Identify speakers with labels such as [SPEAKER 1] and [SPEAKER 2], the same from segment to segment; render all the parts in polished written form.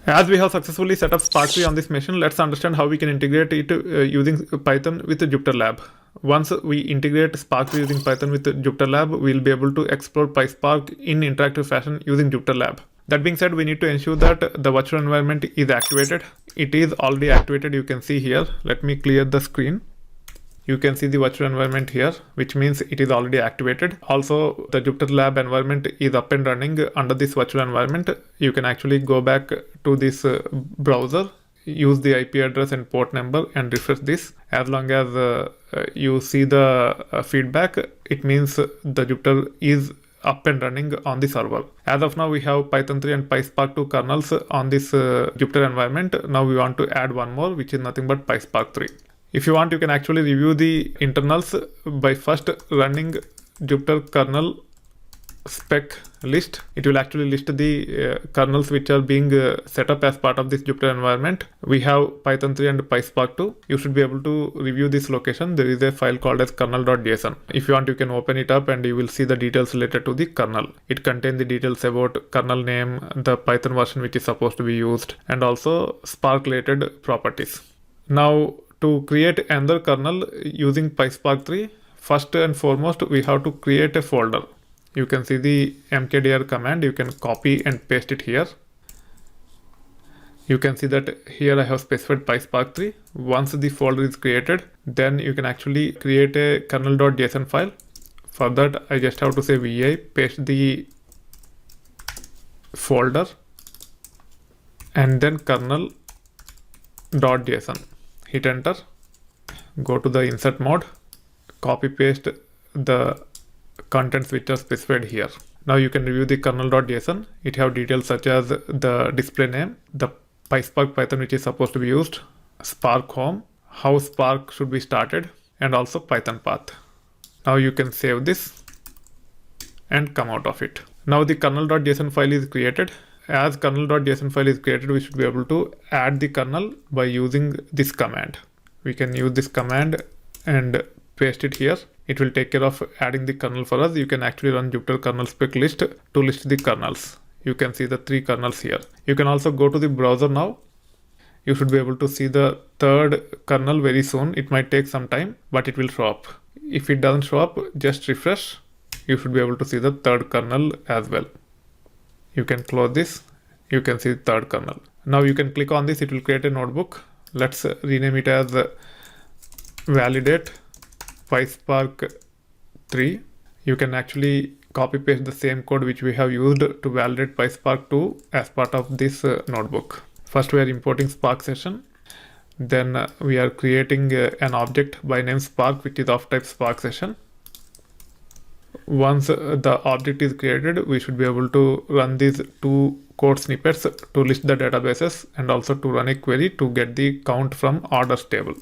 [SPEAKER 1] As we have successfully set up Spark 3 on this machine, let's understand how we can integrate it using Python with JupyterLab. Once we integrate Spark 3 using Python with JupyterLab, we'll be able to explore PySpark in interactive fashion using JupyterLab. That being said, we need to ensure that the virtual environment is activated. It is already activated, you can see here. Let me clear the screen. You can see the virtual environment here, which means it is already activated. Also, the JupyterLab environment is up and running under this virtual environment. You can actually go back to this browser, use the IP address and port number and refresh this. As long as you see the feedback, it means the Jupyter is up and running on the server. As of now, we have Python 3 and PySpark 2 kernels on this Jupyter environment. Now we want to add one more, which is nothing but PySpark 3. If you want, you can actually review the internals by first running Jupyter kernel spec list. It will actually list the kernels which are being set up as part of this Jupyter environment. We have Python 3 and PySpark 2. You should be able to review this location. There is a file called as kernel.json. If you want, you can open it up and you will see the details related to the kernel. It contains the details about kernel name, the Python version which is supposed to be used, and also Spark related properties. Now, to create another kernel using PySpark 3, first and foremost, we have to create a folder. You can see the mkdir command. You can copy and paste it here. You can see that here I have specified PySpark 3. Once the folder is created, then you can actually create a kernel.json file. For that, I just have to say vi, paste the folder, and then kernel.json. Hit enter, go to the insert mode, copy paste the contents which are specified here. Now you can review the kernel.json. It have details such as the display name, the PySpark Python which is supposed to be used, Spark home, how Spark should be started, and also Python path. Now you can save this and come out of it. Now the kernel.json file is created. As kernel.json file is created, we should be able to add the kernel by using this command. We can use this command and paste it here. It will take care of adding the kernel for us. You can actually run Jupyter kernel spec list to list the kernels. You can see the 3 kernels here. You can also go to the browser now. You should be able to see the third kernel very soon. It might take some time, but it will show up. If it doesn't show up, just refresh. You should be able to see the third kernel as well. You can close this. You can see the third kernel. Now you can click on this. It will create a notebook. Let's rename it as validate PySpark 3. You can actually copy paste the same code which we have used to validate PySpark 2 as part of this notebook. First, we are importing Spark session. Then we are creating an object by name Spark, which is of type Spark session. Once the object is created, we should be able to run these 2 code snippets to list the databases and also to run a query to get the count from orders table.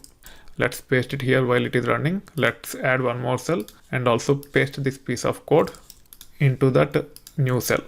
[SPEAKER 1] Let's paste it here while it is running. Let's add one more cell and also paste this piece of code into that new cell.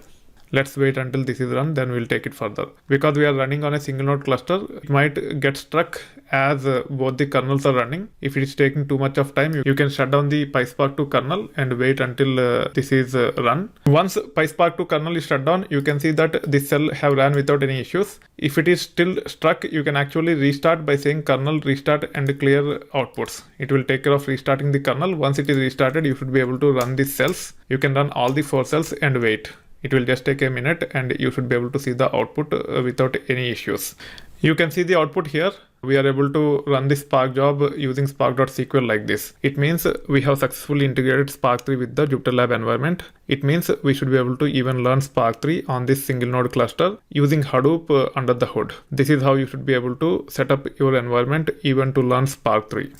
[SPEAKER 1] Let's wait until this is run, then we'll take it further. Because we are running on a single node cluster, it might get stuck as both the kernels are running. If it is taking too much of time, you can shut down the PySpark 2 kernel and wait until this is run. Once PySpark 2 kernel is shut down, you can see that this cell have ran without any issues. If it is still stuck, you can actually restart by saying kernel restart and clear outputs. It will take care of restarting the kernel. Once it is restarted, you should be able to run these cells. You can run all the 4 cells and wait. It will just take a minute and you should be able to see the output without any issues. You can see the output here. We are able to run the Spark job using spark.sql like this. It means we have successfully integrated Spark 3 with the JupyterLab environment. It means we should be able to even learn Spark 3 on this single node cluster using Hadoop under the hood. This is how you should be able to set up your environment even to learn Spark 3.